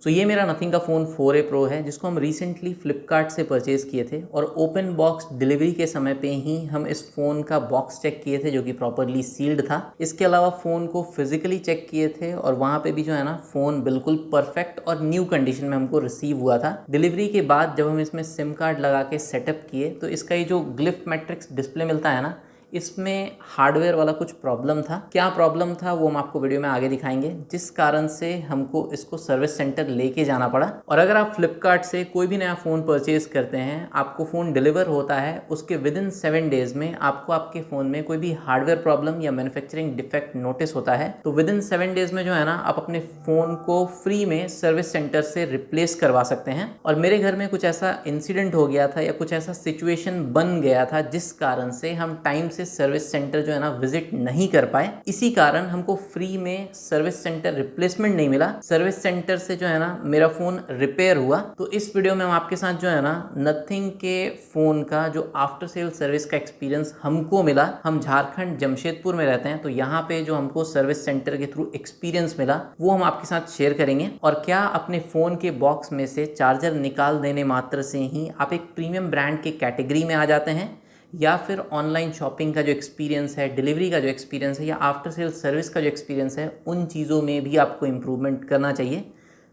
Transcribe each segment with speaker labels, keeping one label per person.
Speaker 1: तो ये मेरा नथिंग का फ़ोन 4A Pro है जिसको हम रिसेंटली फ्लिपकार्ट से परचेज़ किए थे और ओपन बॉक्स डिलीवरी के समय पे ही हम इस फ़ोन का बॉक्स चेक किए थे जो कि प्रॉपरली सील्ड था। इसके अलावा फ़ोन को फिजिकली चेक किए थे और वहाँ पे भी जो है ना फ़ोन बिल्कुल परफेक्ट और न्यू कंडीशन में हमको रिसीव हुआ था। डिलीवरी के बाद जब हम इसमें सिम कार्ड लगा के सेटअप किए तो इसका ये जो ग्लिफ मैट्रिक्स डिस्प्ले मिलता है ना, इसमें हार्डवेयर वाला कुछ प्रॉब्लम था। क्या प्रॉब्लम था वो हम आपको वीडियो में आगे दिखाएंगे, जिस कारण से हमको इसको सर्विस सेंटर लेके जाना पड़ा। और अगर आप फ्लिपकार्ट से कोई भी नया फ़ोन परचेज करते हैं, आपको फ़ोन डिलीवर होता है, उसके विदिन 7 डेज़ में आपको आपके फ़ोन में कोई भी हार्डवेयर प्रॉब्लम या मैन्युफैक्चरिंग डिफेक्ट नोटिस होता है तो विदिन 7 डेज़ में जो है ना आप अपने फ़ोन को फ्री में सर्विस सेंटर से रिप्लेस करवा सकते हैं। और मेरे घर में कुछ ऐसा इंसिडेंट हो गया था या कुछ ऐसा सिचुएशन बन गया था जिस कारण से हम टाइम से सर्विस सेंटर जो है ना विजिट नहीं कर पाए। इसी कारण हमको फ्री में सर्विस सेंटर रिप्लेसमेंट नहीं मिला। सर्विस सेंटर से जो है ना मेरा फ़ोन रिपेयर हुआ। तो इस वीडियो में हम आपके साथ जो है ना नथिंग के फ़ोन का जो आफ्टर सेल सर्विस का एक्सपीरियंस हमको मिला, हम झारखंड जमशेदपुर में रहते हैं तो यहाँ पे जो हमको सर्विस सेंटर के थ्रू एक्सपीरियंस मिला वो हम आपके साथ शेयर करेंगे। और क्या अपने फ़ोन के बॉक्स में से चार्जर निकाल देने मात्र से ही आप एक प्रीमियम ब्रांड के कैटेगरी में आ जाते हैं, या फिर ऑनलाइन शॉपिंग का जो एक्सपीरियंस है, डिलीवरी का जो एक्सपीरियंस है या आफ्टर सेल सर्विस का जो एक्सपीरियंस है, उन चीज़ों में भी आपको इम्प्रूवमेंट करना चाहिए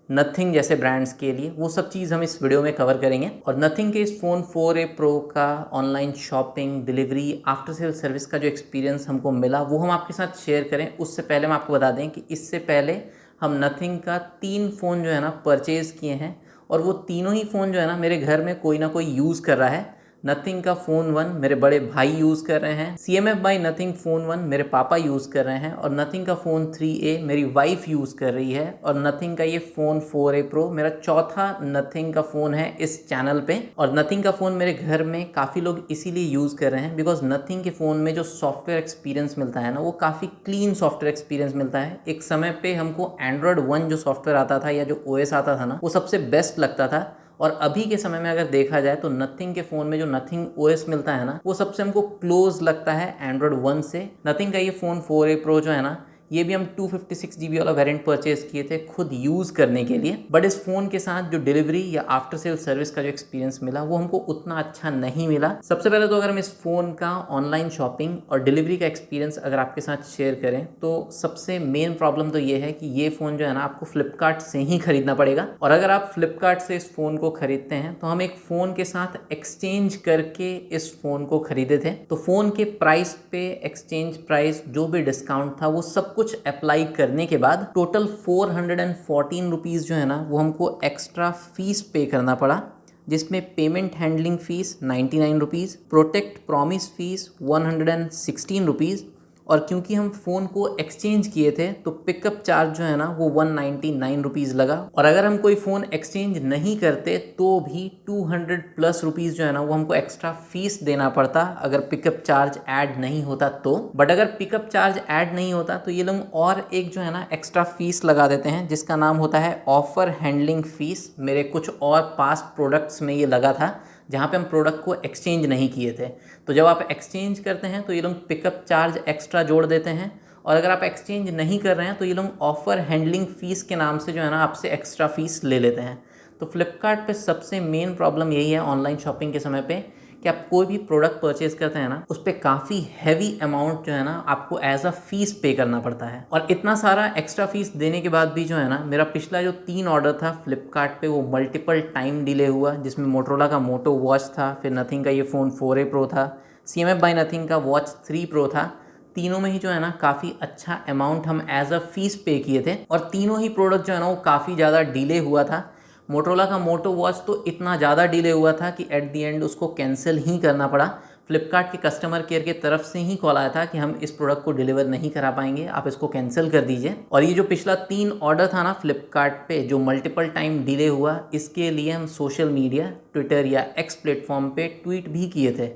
Speaker 1: नथिंग जैसे ब्रांड्स के लिए। वो सब चीज़ हम इस वीडियो में कवर करेंगे। और नथिंग के इस फ़ोन 4A Pro का online shopping, delivery, after sale service का जो एक्सपीरियंस हमको मिला वो हम आपके साथ शेयर करें उससे पहले हम आपको बता दें कि इससे पहले हम नथिंग का 3 फ़ोन जो है ना परचेज़ किए हैं और वो तीनों ही फ़ोन जो है ना मेरे घर में कोई ना कोई यूज़ कर रहा है। नथिंग का फ़ोन 1 मेरे बड़े भाई यूज़ कर रहे हैं, CMF बाई नथिंग फ़ोन 1 मेरे पापा यूज़ कर रहे हैं, और नथिंग का फ़ोन 3A मेरी वाइफ यूज़ कर रही है, और नथिंग का ये फ़ोन 4A Pro मेरा चौथा नथिंग का फ़ोन है इस चैनल पे। और नथिंग का फ़ोन मेरे घर में काफ़ी लोग इसीलिए यूज़ कर रहे हैं बिकॉज नथिंग के फ़ोन में जो सॉफ्टवेयर एक्सपीरियंस मिलता है ना वो काफ़ी क्लीन सॉफ्टवेयर एक्सपीरियंस मिलता है। एक समय पे हमको एंड्रॉयड 1 जो सॉफ्टवेयर आता था या जो OS आता था ना वो सबसे बेस्ट लगता था, और अभी के समय में अगर देखा जाए तो नथिंग के फ़ोन में जो नथिंग OS मिलता है ना वो सबसे हमको क्लोज लगता है एंड्रॉयड 1 से। नथिंग का ये फ़ोन 4A Pro जो है ना ये भी हम 256 GB वाला वेरिएंट परचेज किए थे खुद यूज़ करने के लिए। बट इस फ़ोन के साथ जो डिलीवरी या आफ्टर सेल सर्विस का जो एक्सपीरियंस मिला वो हमको उतना अच्छा नहीं मिला। सबसे पहले तो अगर हम इस फ़ोन का ऑनलाइन शॉपिंग और डिलीवरी का एक्सपीरियंस अगर आपके साथ शेयर करें तो सबसे मेन प्रॉब्लम तो ये है कि ये फ़ोन जो है ना आपको फ्लिपकार्ट से ही खरीदना पड़ेगा। और अगर आप फ्लिपकार्ट से इस फ़ोन को खरीदते हैं तो हम एक फ़ोन के साथ एक्सचेंज करके इस फ़ोन को खरीदे थे। तो फ़ोन के प्राइस पे एक्सचेंज प्राइस जो भी डिस्काउंट था वो सब कुछ अप्लाई करने के बाद टोटल 414 रुपीज़ जो है ना वो हमको एक्स्ट्रा फीस पे करना पड़ा, जिसमें payment handling fees 99 rupees, protect promise fees 116 rupees, और क्योंकि हम फ़ोन को एक्सचेंज किए थे तो पिकअप चार्ज जो है ना वो 199 रुपीज़ लगा। और अगर हम कोई फ़ोन एक्सचेंज नहीं करते तो भी 200 प्लस रुपीज़ जो है ना वो हमको एक्स्ट्रा फीस देना पड़ता अगर पिकअप चार्ज ऐड नहीं होता तो। बट अगर पिकअप चार्ज ऐड नहीं होता तो ये लोग और एक जो है ना एक्स्ट्रा फीस लगा देते हैं जिसका नाम होता है ऑफ़र हैंडलिंग फ़ीस। मेरे कुछ और पास्ट प्रोडक्ट्स में ये लगा था जहाँ पे हम प्रोडक्ट को एक्सचेंज नहीं किए थे। तो जब आप एक्सचेंज करते हैं तो ये लोग पिकअप चार्ज एक्स्ट्रा जोड़ देते हैं, और अगर आप एक्सचेंज नहीं कर रहे हैं तो ये लोग ऑफ़र हैंडलिंग फ़ीस के नाम से जो है ना आपसे एक्स्ट्रा फ़ीस ले लेते हैं। तो फ्लिपकार्ट पे सबसे मेन प्रॉब्लम यही है ऑनलाइन शॉपिंग के समय पे कि आप कोई भी प्रोडक्ट परचेज करते हैं ना उस पर काफ़ी हैवी अमाउंट जो है ना आपको एज अ फीस पे करना पड़ता है। और इतना सारा एक्स्ट्रा फीस देने के बाद भी जो है ना मेरा पिछला जो 3 ऑर्डर था फ्लिपकार्ट पे वो मल्टीपल टाइम डिले हुआ, जिसमें मोटरोला का मोटो वॉच था, फिर नथिंग का ये फ़ोन 4A Pro था, CMF बाई नथिंग का वॉच 3 Pro था। तीनों में ही जो है ना काफ़ी अच्छा अमाउंट हम एज अ फीस पे किए थे, और तीनों ही प्रोडक्ट जो है ना वो काफ़ी ज़्यादा डिले हुआ था। मोटरोला का मोटो वॉच तो इतना ज़्यादा डिले हुआ था कि एट दी एंड उसको कैंसिल ही करना पड़ा। फ्लिपकार्ट के कस्टमर केयर के तरफ से ही कॉल आया था कि हम इस प्रोडक्ट को डिलीवर नहीं करा पाएंगे, आप इसको कैंसिल कर दीजिए। और ये जो पिछला 3 ऑर्डर था ना फ्लिपकार्ट पे जो मल्टीपल टाइम डिले हुआ, इसके लिए हम सोशल मीडिया, ट्विटर या एक्स प्लेटफॉर्म पे ट्वीट भी किए थे।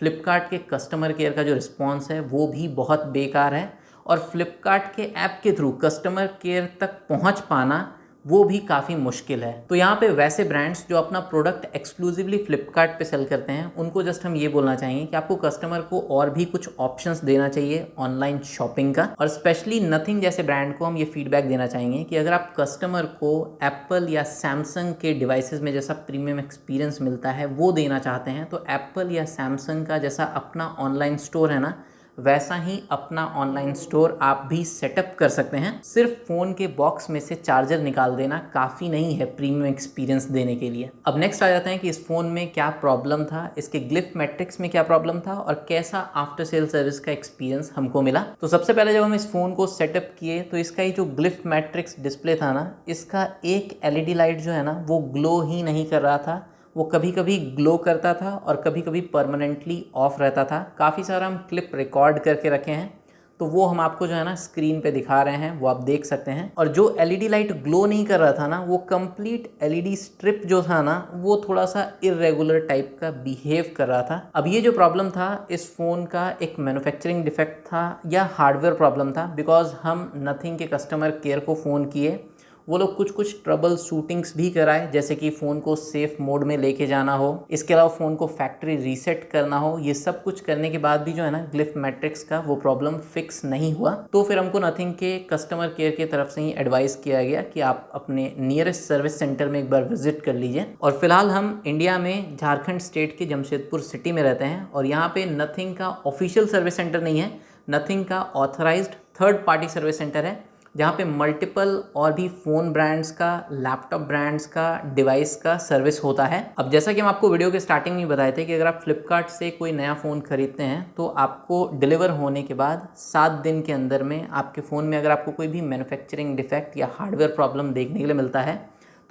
Speaker 1: फ्लिपकार्ट के कस्टमर केयर का जो रिस्पॉन्स है वो भी बहुत बेकार है, और फ्लिपकार्ट के ऐप के थ्रू कस्टमर केयर तक पहुंच पाना वो भी काफ़ी मुश्किल है। तो यहाँ पे वैसे ब्रांड्स जो अपना प्रोडक्ट एक्सक्लूसिवली फ्लिपकार्ट पे सेल करते हैं, उनको जस्ट हम ये बोलना चाहेंगे कि आपको कस्टमर को और भी कुछ ऑप्शंस देना चाहिए ऑनलाइन शॉपिंग का। और स्पेशली नथिंग जैसे ब्रांड को हम ये फीडबैक देना चाहेंगे कि अगर आप कस्टमर को एप्पल या सैमसंग के डिवाइसेस में जैसा प्रीमियम एक्सपीरियंस मिलता है वो देना चाहते हैं, तो एप्पल या सैमसंग का जैसा अपना ऑनलाइन स्टोर है ना, वैसा ही अपना ऑनलाइन स्टोर आप भी सेटअप कर सकते हैं। सिर्फ फ़ोन के बॉक्स में से चार्जर निकाल देना काफ़ी नहीं है प्रीमियम एक्सपीरियंस देने के लिए। अब नेक्स्ट आ जाते हैं कि इस फ़ोन में क्या प्रॉब्लम था, इसके ग्लिफ मैट्रिक्स में क्या प्रॉब्लम था और कैसा आफ्टर सेल सर्विस का एक्सपीरियंस हमको मिला। तो सबसे पहले जब हम इस फ़ोन को सेटअप किए तो इसका ये जो ग्लिफ मैट्रिक्स डिस्प्ले था ना, इसका एक LED लाइट जो है ना वो ग्लो ही नहीं कर रहा था। वो कभी कभी ग्लो करता था और कभी कभी परमानेंटली ऑफ रहता था। काफ़ी सारा हम क्लिप रिकॉर्ड करके रखे हैं, तो वो हम आपको जो है ना स्क्रीन पे दिखा रहे हैं, वो आप देख सकते हैं। और जो LED लाइट ग्लो नहीं कर रहा था ना, वो कंप्लीट LED स्ट्रिप जो था ना, वो थोड़ा सा इरेगुलर टाइप का बिहेव कर रहा था। अब ये जो प्रॉब्लम था इस फ़ोन का एक मैन्युफैक्चरिंग डिफेक्ट था या हार्डवेयर प्रॉब्लम था, बिकॉज हम नथिंग के कस्टमर केयर को फ़ोन किए, वो लोग कुछ ट्रबल शूटिंग्स भी कराए, जैसे कि फ़ोन को सेफ मोड में लेके जाना हो, इसके अलावा फ़ोन को फैक्ट्री रीसेट करना हो। ये सब कुछ करने के बाद भी जो है ना ग्लिफ मैट्रिक्स का वो प्रॉब्लम फिक्स नहीं हुआ। तो फिर हमको नथिंग के कस्टमर केयर की तरफ से ही एडवाइस किया गया कि आप अपने नियरेस्ट सर्विस सेंटर में एक बार विजिट कर लीजिए। और फिलहाल हम इंडिया में झारखंड स्टेट के जमशेदपुर सिटी में रहते हैं और यहाँ पे नथिंग का ऑफिशियल सर्विस सेंटर नहीं है, नथिंग का authorised third party service centre है, जहाँ पे मल्टीपल और भी फ़ोन ब्रांड्स का, लैपटॉप ब्रांड्स का, डिवाइस का सर्विस होता है। अब जैसा कि हम आपको वीडियो के स्टार्टिंग में बताए थे कि अगर आप फ्लिपकार्ट से कोई नया फ़ोन खरीदते हैं तो आपको डिलीवर होने के बाद 7 दिन के अंदर में आपके फ़ोन में अगर आपको कोई भी मैन्युफैक्चरिंग डिफेक्ट या हार्डवेयर प्रॉब्लम देखने के लिए मिलता है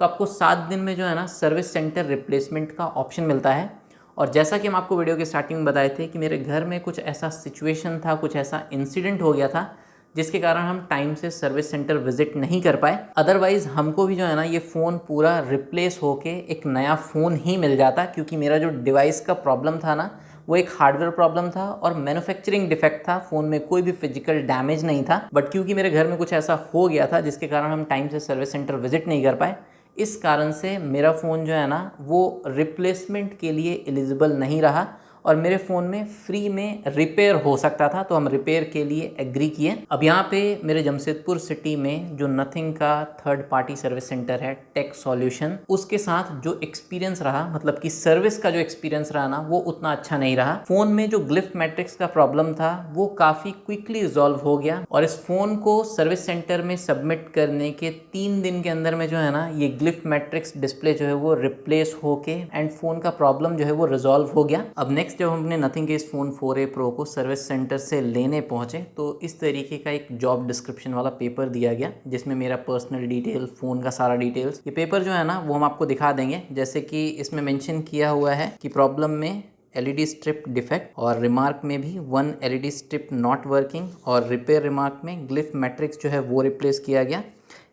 Speaker 1: तो आपको 7 दिन में जो है ना सर्विस सेंटर रिप्लेसमेंट का ऑप्शन मिलता है। और जैसा कि हम आपको वीडियो के स्टार्टिंग में बताए थे कि मेरे घर में कुछ ऐसा सिचुएशन था, कुछ ऐसा इंसिडेंट हो गया था जिसके कारण हम टाइम से सर्विस सेंटर विजिट नहीं कर पाए। अदरवाइज हमको भी जो है ना ये फ़ोन पूरा रिप्लेस होके एक नया फ़ोन ही मिल जाता, क्योंकि मेरा जो डिवाइस का प्रॉब्लम था ना वो एक हार्डवेयर प्रॉब्लम था और मैन्युफैक्चरिंग डिफेक्ट था। फ़ोन में कोई भी फिजिकल डैमेज नहीं था, बट क्योंकि मेरे घर में कुछ ऐसा हो गया था जिसके कारण हम टाइम से सर्विस सेंटर विजिट नहीं कर पाए, इस कारण से मेरा फ़ोन जो है ना वो रिप्लेसमेंट के लिए एलिजिबल नहीं रहा और मेरे फ़ोन में फ्री में रिपेयर हो सकता था, तो हम रिपेयर के लिए एग्री किए। अब यहाँ पे मेरे जमशेदपुर सिटी में जो नथिंग का थर्ड पार्टी सर्विस सेंटर है टेक सॉल्यूशन, उसके साथ जो एक्सपीरियंस रहा, मतलब कि सर्विस का जो एक्सपीरियंस रहा ना वो उतना अच्छा नहीं रहा। फ़ोन में जो ग्लिफ मैट्रिक्स का प्रॉब्लम था वो काफ़ी क्विकली रिजॉल्व हो गया और इस फ़ोन को सर्विस सेंटर में सबमिट करने के 3 दिन के अंदर में जो है ना ये ग्लिफ मैट्रिक्स डिस्प्ले जो है वो रिप्लेस होके एंड फ़ोन का प्रॉब्लम जो है वो रिजॉल्व हो गया। अब नेक्स्ट जब हमने नथिंग के इस फ़ोन 4A Pro को सर्विस सेंटर से लेने पहुंचे तो इस तरीके का एक जॉब डिस्क्रिप्शन वाला पेपर दिया गया जिसमें मेरा पर्सनल डिटेल, फ़ोन का सारा डिटेल्स, ये पेपर जो है ना वो हम आपको दिखा देंगे। जैसे कि इसमें मेंशन किया हुआ है कि प्रॉब्लम में LED स्ट्रिप डिफेक्ट, और रिमार्क में भी 1 LED स्ट्रिप नॉट वर्किंग, और रिपेयर रिमार्क में ग्लिफ मैट्रिक्स जो है वो रिप्लेस किया गया।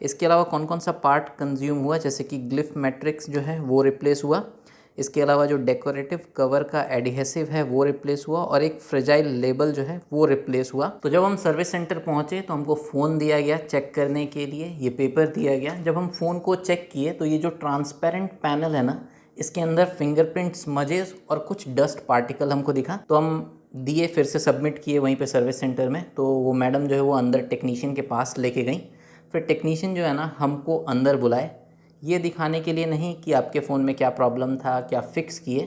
Speaker 1: इसके अलावा कौन कौन सा पार्ट कंज्यूम हुआ, जैसे कि ग्लिफ मैट्रिक्स जो है वो रिप्लेस हुआ, इसके अलावा जो डेकोरेटिव कवर का एडहेसिव है वो रिप्लेस हुआ और एक फ्रेजाइल लेबल जो है वो रिप्लेस हुआ। तो जब हम सर्विस सेंटर पहुंचे तो हमको फ़ोन दिया गया चेक करने के लिए, ये पेपर दिया गया। जब हम फ़ोन को चेक किए तो ये जो ट्रांसपेरेंट पैनल है ना, इसके अंदर फिंगरप्रिंट स्मजेस और कुछ डस्ट पार्टिकल हमको दिखा, तो हम दिए, फिर से सबमिट किए वहीं पे सर्विस सेंटर में। तो वो मैडम जो है वो अंदर टेक्नीशियन के पास लेके गई। फिर टेक्नीशियन जो है ना हमको अंदर बुलाए, ये दिखाने के लिए नहीं कि आपके फ़ोन में क्या प्रॉब्लम था, क्या फ़िक्स किए,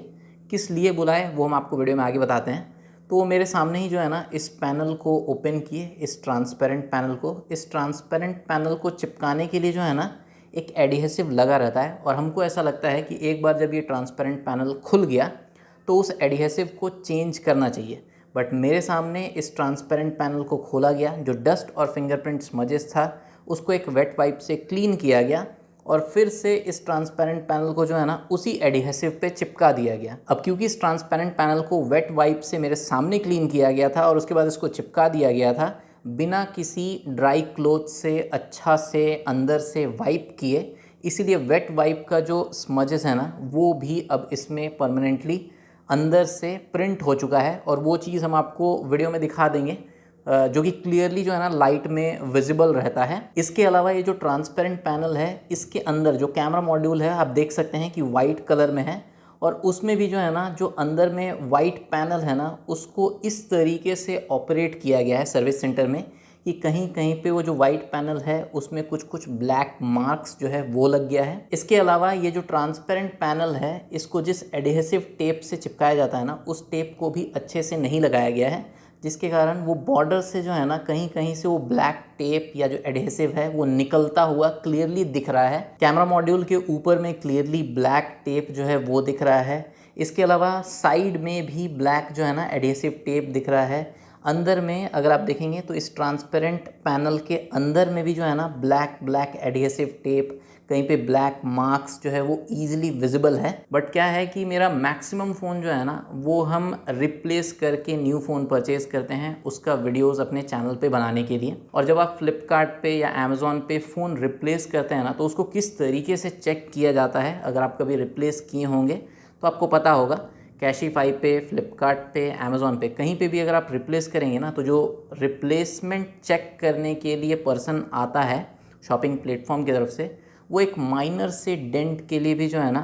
Speaker 1: किस लिए बुलाए वो हम आपको वीडियो में आगे बताते हैं। तो वो मेरे सामने ही जो है ना इस पैनल को ओपन किए, इस ट्रांसपेरेंट पैनल को। इस ट्रांसपेरेंट पैनल को चिपकाने के लिए जो है ना एक एडहेसिव लगा रहता है और हमको ऐसा लगता है कि एक बार जब ये ट्रांसपेरेंट पैनल खुल गया तो उस एडहेसिव को चेंज करना चाहिए। बट मेरे सामने इस ट्रांसपेरेंट पैनल को खोला गया, जो डस्ट और फिंगरप्रिंट स्मजेस था उसको एक वेट वाइप से क्लीन किया गया और फिर से इस ट्रांसपेरेंट पैनल को जो है ना उसी एडहेसिव पे चिपका दिया गया। अब क्योंकि इस ट्रांसपेरेंट पैनल को वेट वाइप से मेरे सामने क्लीन किया गया था और उसके बाद इसको चिपका दिया गया था बिना किसी ड्राई क्लोथ से अच्छा से अंदर से वाइप किए, इसीलिए वेट वाइप का जो स्मजेस है ना वो भी अब इसमें परमानेंटली अंदर से प्रिंट हो चुका है और वो चीज़ हम आपको वीडियो में दिखा देंगे। जो कि क्लियरली जो है ना लाइट में विजिबल रहता है। इसके अलावा ये जो ट्रांसपेरेंट पैनल है, इसके अंदर जो कैमरा मॉड्यूल है आप देख सकते हैं कि वाइट कलर में है, और उसमें भी जो है ना जो अंदर में वाइट पैनल है ना उसको इस तरीके से ऑपरेट किया गया है सर्विस सेंटर में कि कहीं कहीं पे वो जो वाइट पैनल है उसमें कुछ कुछ ब्लैक मार्क्स जो है वो लग गया है। इसके अलावा ये जो ट्रांसपेरेंट पैनल है इसको जिस एडहेसिव टेप से चिपकाया जाता है ना उस टेप को भी अच्छे से नहीं लगाया गया है, जिसके कारण वो बॉर्डर से जो है ना कहीं कहीं से वो ब्लैक टेप या जो एडहेसिव है वो निकलता हुआ क्लियरली दिख रहा है। कैमरा मॉड्यूल के ऊपर में क्लियरली ब्लैक टेप जो है वो दिख रहा है। इसके अलावा साइड में भी ब्लैक जो है ना एडहेसिव टेप दिख रहा है। अंदर में अगर आप देखेंगे तो इस ट्रांसपेरेंट पैनल के अंदर में भी जो है ना ब्लैक एडहेसिव टेप, कहीं पे ब्लैक मार्क्स जो है वो ईजिली विजिबल है। बट क्या है कि मेरा मैक्सिमम फ़ोन जो है ना वो हम रिप्लेस करके न्यू फ़ोन परचेज़ करते हैं उसका वीडियोस अपने चैनल पे बनाने के लिए। और जब आप फ्लिपकार्ट पे या अमेज़ॉन पे फ़ोन रिप्लेस करते हैं ना तो उसको किस तरीके से चेक किया जाता है, अगर आप कभी रिप्लेस किए होंगे तो आपको पता होगा। कैशिफाई पे, फ्लिपकार्ट पे, अमेज़ॉन पे, कहीं पे भी अगर आप रिप्लेस करेंगे ना तो जो रिप्लेसमेंट चेक करने के लिए पर्सन आता है शॉपिंग प्लेटफॉर्म की तरफ से, वो एक माइनर से डेंट के लिए भी जो है ना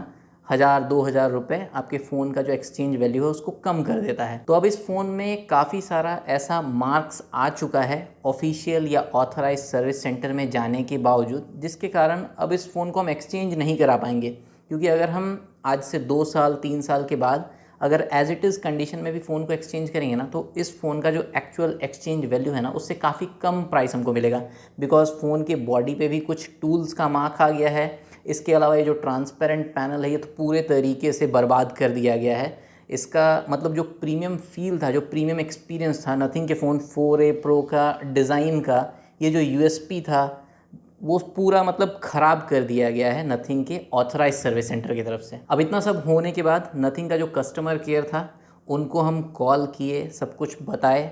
Speaker 1: 1000-2000 रुपये आपके फ़ोन का जो एक्सचेंज वैल्यू है उसको कम कर देता है। तो अब इस फ़ोन में काफ़ी सारा ऐसा मार्क्स आ चुका है ऑफिशियल या ऑथराइज सर्विस सेंटर में जाने के बावजूद, जिसके कारण अब इस फ़ोन को हम एक्सचेंज नहीं करा पाएंगे। क्योंकि अगर हम आज से 2 साल 3 साल के बाद अगर एज इट इज़ कंडीशन में भी फ़ोन को एक्सचेंज करेंगे ना तो इस फ़ोन का जो एक्चुअल एक्सचेंज वैल्यू है ना उससे काफ़ी कम प्राइस हमको मिलेगा, बिकॉज फ़ोन के बॉडी पे भी कुछ टूल्स का मार्क आ गया है। इसके अलावा ये जो ट्रांसपेरेंट पैनल है ये तो पूरे तरीके से बर्बाद कर दिया गया है। इसका मतलब जो प्रीमियम फील था, जो प्रीमियम एक्सपीरियंस था नथिंग के फ़ोन 4A Pro का डिज़ाइन का, ये जो यूएसपी था वो पूरा मतलब ख़राब कर दिया गया है नथिंग के ऑथराइज सर्विस सेंटर की तरफ से। अब इतना सब होने के बाद नथिंग का जो कस्टमर केयर था उनको हम कॉल किए, सब कुछ बताए,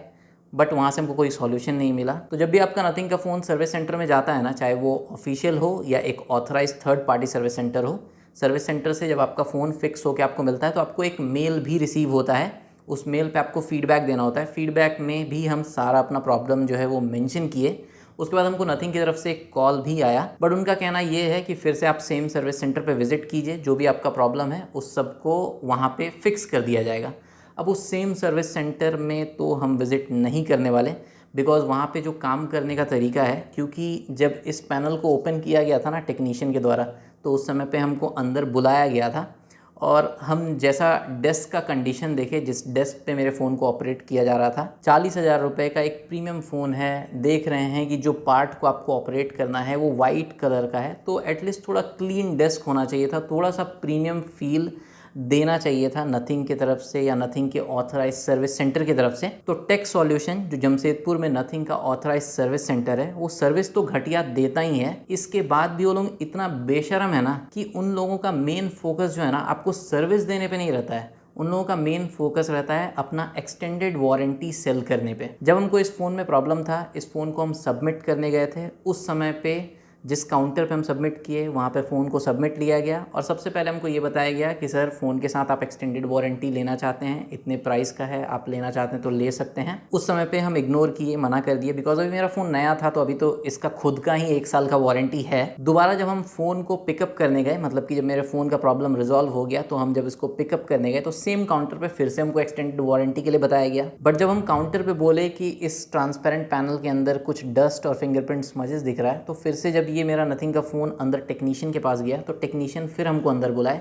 Speaker 1: बट वहाँ से हमको कोई सॉल्यूशन नहीं मिला। तो जब भी आपका नथिंग का फ़ोन सर्विस सेंटर में जाता है ना, चाहे वो ऑफिशियल हो या एक authorise third party service centre हो, सर्विस सेंटर से जब आपका फ़ोन फिक्स होकर आपको मिलता है तो आपको एक मेल भी रिसीव होता है। उस मेल पे आपको फीडबैक देना होता है। फीडबैक में भी हम सारा अपना प्रॉब्लम जो है वो मेंशन किए। उसके बाद हमको नथिंग की तरफ से एक कॉल भी आया, बट उनका कहना ये है कि फिर से आप सेम सर्विस सेंटर पे विज़िट कीजिए, जो भी आपका प्रॉब्लम है उस सब को वहाँ पे फिक्स कर दिया जाएगा। अब उस सेम सर्विस सेंटर में तो हम विज़िट नहीं करने वाले, बिकॉज़ वहाँ पे जो काम करने का तरीका है, क्योंकि जब इस पैनल को ओपन किया गया था ना टेक्नीशियन के द्वारा तो उस समय पे हमको अंदर बुलाया गया था और हम जैसा डेस्क का कंडीशन देखे, जिस डेस्क पे मेरे फ़ोन को ऑपरेट किया जा रहा था, 40,000 रुपये का एक प्रीमियम फ़ोन है। देख रहे हैं कि जो पार्ट को आपको ऑपरेट करना है वो वाइट कलर का है, तो एटलीस्ट थोड़ा क्लीन डेस्क होना चाहिए था, थोड़ा सा प्रीमियम फील देना चाहिए था नथिंग की तरफ से या नथिंग के ऑथराइज सर्विस सेंटर की तरफ से। तो टेक सॉल्यूशन जो जमशेदपुर में नथिंग का ऑथराइज सर्विस सेंटर है वो सर्विस तो घटिया देता ही है, इसके बाद भी वो लोग इतना बेशरम है ना कि उन लोगों का मेन फोकस जो है ना आपको सर्विस देने पे नहीं रहता है, उन लोगों का मेन फोकस रहता है अपना एक्सटेंडेड वारंटी सेल करने पे। जब हमको इस फ़ोन में प्रॉब्लम था, इस फ़ोन को हम सबमिट करने गए थे, उस समय पे जिस काउंटर पे हम सबमिट किए वहाँ पे फ़ोन को सबमिट लिया गया और सबसे पहले हमको ये बताया गया कि सर फ़ोन के साथ आप एक्सटेंडेड वारंटी लेना चाहते हैं, इतने प्राइस का है, आप लेना चाहते हैं तो ले सकते हैं। उस समय पे हम इग्नोर किए, मना कर दिए, बिकॉज अभी मेरा फ़ोन नया था तो अभी तो इसका खुद का ही 1 साल का वारंटी है। दोबारा जब हम फ़ोन को पिकअप करने गए, मतलब कि जब मेरे फ़ोन का प्रॉब्लम रिजॉल्व हो गया तो हम जब इसको पिकअप करने गए तो सेम काउंटर पर फिर से हमको एक्सटेंडेड वारंटी के लिए बताया गया। बट जब हम काउंटर पर बोले कि इस ट्रांसपेरेंट पैनल के अंदर कुछ डस्ट और फिंगरप्रिंट स्मजेस दिख रहा है, तो फिर से जब ये मेरा नथिंग का फ़ोन अंदर टेक्नीशियन के पास गया तो टेक्नीशियन फिर हमको अंदर बुलाए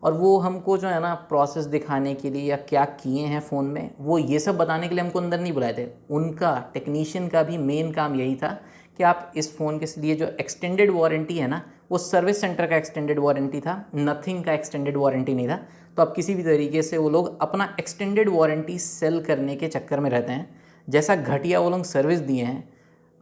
Speaker 1: और वो हमको जो है ना प्रोसेस दिखाने के लिए या क्या किए हैं फ़ोन में वो ये सब बताने के लिए हमको अंदर नहीं बुलाए थे। उनका टेक्नीशियन का भी मेन काम यही था कि आप इस फ़ोन के लिए जो एक्सटेंडेड वारंटी है ना वो सर्विस सेंटर का एक्सटेंडेड वारंटी था, नथिंग का एक्सटेंडेड वारंटी नहीं था। तो आप किसी भी तरीके से वो लोग अपना एक्सटेंडेड वारंटी सेल करने के चक्कर में रहते हैं। जैसा घटिया वो लोग सर्विस दिए हैं,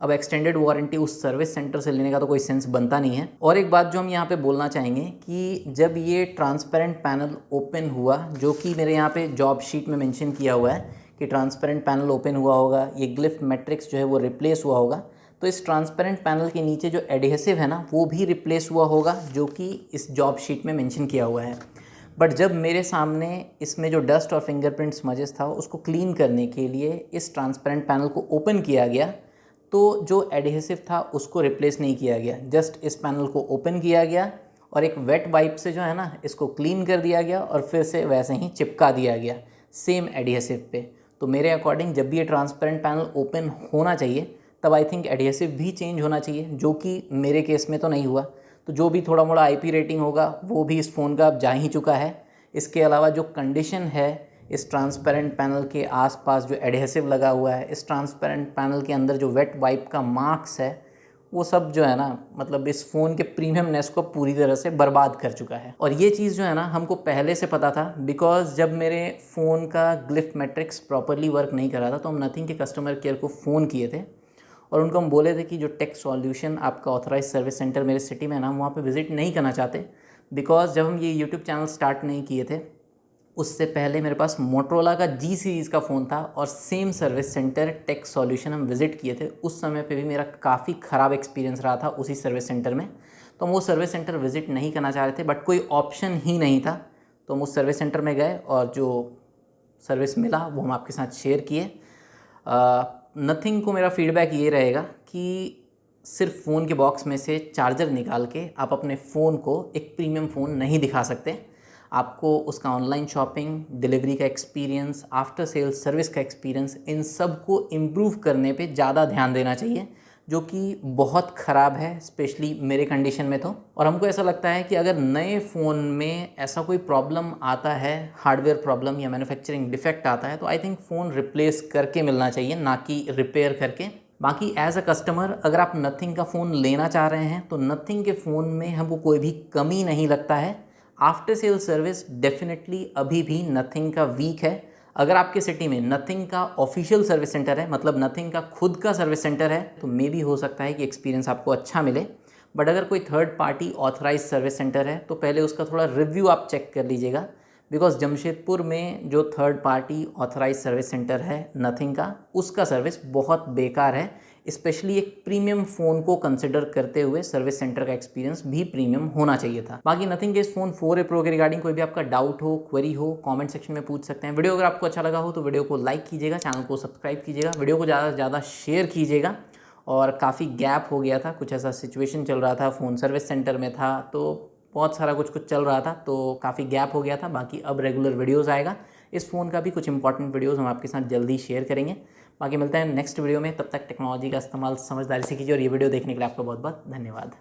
Speaker 1: अब एक्सटेंडेड वारंटी उस सर्विस सेंटर से लेने का तो कोई सेंस बनता नहीं है। और एक बात जो हम यहाँ पे बोलना चाहेंगे कि जब ये ट्रांसपेरेंट पैनल ओपन हुआ, जो कि मेरे यहाँ पे जॉब शीट में मेंशन किया हुआ है कि ट्रांसपेरेंट पैनल ओपन हुआ होगा, ये ग्लिफ्ट मैट्रिक्स जो है वो रिप्लेस हुआ होगा, तो इस ट्रांसपेरेंट पैनल के नीचे जो एडहेसिव है ना वो भी रिप्लेस हुआ होगा, जो कि इस जॉब शीट में मेंशन किया हुआ है। बट जब मेरे सामने इसमें जो डस्ट और फिंगरप्रिंट स्मजेस था उसको क्लीन करने के लिए इस ट्रांसपेरेंट पैनल को ओपन किया गया, तो जो एडहेसिव था उसको रिप्लेस नहीं किया गया, जस्ट इस पैनल को ओपन किया गया और एक वेट वाइप से जो है ना इसको क्लीन कर दिया गया और फिर से वैसे ही चिपका दिया गया सेम एडहेसिव पे। तो मेरे अकॉर्डिंग जब भी ये ट्रांसपेरेंट पैनल ओपन होना चाहिए तब आई थिंक एडहेसिव भी चेंज होना चाहिए, जो कि मेरे केस में तो नहीं हुआ। तो जो भी थोड़ा मोड़ा IP रेटिंग होगा वो भी इस फ़ोन का अब जा ही चुका है। इसके अलावा जो कंडीशन है इस ट्रांसपेरेंट पैनल के आसपास जो एडहेसिव लगा हुआ है, इस ट्रांसपेरेंट पैनल के अंदर जो वेट वाइप का मार्क्स है, वो सब जो है ना मतलब इस फ़ोन के प्रीमियमनेस को पूरी तरह से बर्बाद कर चुका है। और ये चीज़ जो है ना हमको पहले से पता था, बिकॉज जब मेरे फ़ोन का ग्लिफ मैट्रिक्स प्रॉपरली वर्क नहीं कर रहा था तो हम नथिंग के कस्टमर केयर को फ़ोन किए थे और उनको हम बोले थे कि जो टेक सॉल्यूशन आपका ऑथराइज सर्विस सेंटर मेरे सिटी में है ना, वहाँ पे विज़िट नहीं करना चाहते। बिकॉज जब हम ये यूट्यूब चैनल स्टार्ट नहीं किए थे उससे पहले मेरे पास मोटरोला का G सीरीज़ का फ़ोन था और same service centre tech solution हम विज़िट किए थे। उस समय पे भी मेरा काफ़ी ख़राब एक्सपीरियंस रहा था उसी सर्विस सेंटर में। तो हम वो सर्विस सेंटर विज़िट नहीं करना चाह रहे थे, बट कोई ऑप्शन ही नहीं था। तो हम उस सर्विस सेंटर में गए और जो सर्विस मिला वो हम आपके साथ शेयर किए। नथिंग को मेरा फीडबैक ये रहेगा कि सिर्फ फ़ोन के बॉक्स में से चार्जर निकाल के आप अपने फ़ोन को एक प्रीमियम फ़ोन नहीं दिखा सकते। आपको उसका ऑनलाइन शॉपिंग, डिलीवरी का एक्सपीरियंस, आफ्टर सेल्स सर्विस का एक्सपीरियंस, इन सब को इम्प्रूव करने पे ज़्यादा ध्यान देना चाहिए, जो कि बहुत ख़राब है स्पेशली मेरे कंडीशन में तो। और हमको ऐसा लगता है कि अगर नए फ़ोन में ऐसा कोई प्रॉब्लम आता है, हार्डवेयर प्रॉब्लम या मैन्युफैक्चरिंग डिफेक्ट आता है, तो आई थिंक फ़ोन रिप्लेस करके मिलना चाहिए, ना कि रिपेयर करके। बाकी एज अ कस्टमर अगर आप नथिंग का फ़ोन लेना चाह रहे हैं तो नथिंग के फ़ोन में हमको कोई भी कमी नहीं लगता है। आफ्टर सेल सर्विस डेफिनेटली अभी भी नथिंग का वीक है। अगर आपके सिटी में नथिंग का ऑफिशियल सर्विस सेंटर है, मतलब नथिंग का खुद का सर्विस सेंटर है, तो मे भी हो सकता है कि एक्सपीरियंस आपको अच्छा मिले। बट अगर कोई third party authorise service centre है तो पहले उसका थोड़ा रिव्यू आप चेक कर लीजिएगा, बिकॉज जमशेदपुर में जो third party authorise service centre है नथिंग का, उसका सर्विस बहुत बेकार है। स्पेशली एक प्रीमियम फ़ोन को कंसिडर करते हुए सर्विस सेंटर का एक्सपीरियंस भी प्रीमियम होना चाहिए था। बाकी नथिंग के इस फ़ोन 4A Pro के रिगार्डिंग कोई भी आपका डाउट हो, क्वेरी हो, कमेंट सेक्शन में पूछ सकते हैं। वीडियो अगर आपको अच्छा लगा हो तो वीडियो को लाइक कीजिएगा, चैनल को सब्सक्राइब कीजिएगा, वीडियो को ज़्यादा से ज़्यादा शेयर कीजिएगा। और काफ़ी गैप हो गया था, कुछ ऐसा सिचुएशन चल रहा था, फ़ोन सर्विस सेंटर में था तो बहुत सारा कुछ चल रहा था, तो काफ़ी गैप हो गया था। बाकी अब रेगुलर वीडियोज़ आएगा। इस फ़ोन का भी कुछ इंपॉर्टेंट वीडियोज़ हम आपके साथ जल्दी शेयर करेंगे। बाकी मिलते हैं नेक्स्ट वीडियो में, तब तक टेक्नोलॉजी का इस्तेमाल समझदारी से कीजिए और ये वीडियो देखने के लिए आपका बहुत बहुत धन्यवाद।